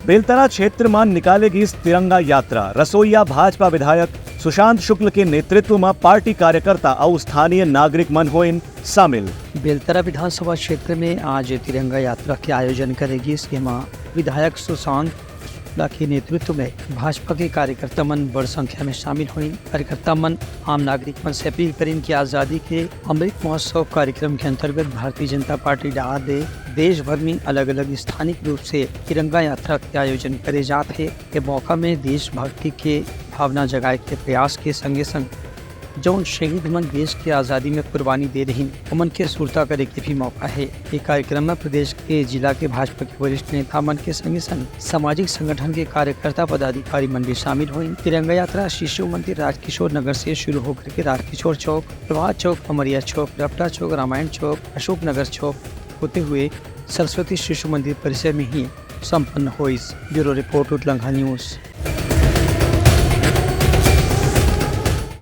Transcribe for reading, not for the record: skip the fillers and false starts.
बेलतरा क्षेत्र में निकालेगी तिरंगा यात्रा। रसोईया भाजपा विधायक सुशांत शुक्ल के नेतृत्व में पार्टी कार्यकर्ता और स्थानीय नागरिक मन होइन शामिल। बेलतरा विधानसभा क्षेत्र में आज तिरंगा यात्रा के आयोजन करेगी। इसमें विधायक सुशांत शुक्ला के नेतृत्व में भाजपा के कार्यकर्ता मन बड़ संख्या में शामिल हुई। कार्यकर्ता मन आम नागरिक मन से अपील करें कि आज़ादी के अमृत महोत्सव कार्यक्रम के अंतर्गत भारतीय जनता पार्टी डहार देश भर में अलग अलग स्थानिक रूप से तिरंगा यात्रा के आयोजन करे जाते हैं। के मौका में देशभक्ति के भावना जगाए के प्रयास के संगे संग जौन शहीद मन देश के आज़ादी में कुर्बानी दे रही उमन के सुरता करे के भी मौका है। ये कार्यक्रम में प्रदेश के जिला के भाजपा के वरिष्ठ नेता मन के संगे संग सामाजिक संगठन के कार्यकर्ता पदाधिकारी मन भी शामिल हुए। तिरंगा यात्रा शिशु मंदिर राजकिशोर नगर से शुरू होकर के राजकिशोर चौक, प्रभात चौक, अमरिया चौक, रपटा चौक, रामायण चौक, अशोक नगर चौक होते हुए सरस्वती शिशु मंदिर परिसर में ही संपन्न हुई। ब्यूरो रिपोर्ट उतलंघा न्यूज।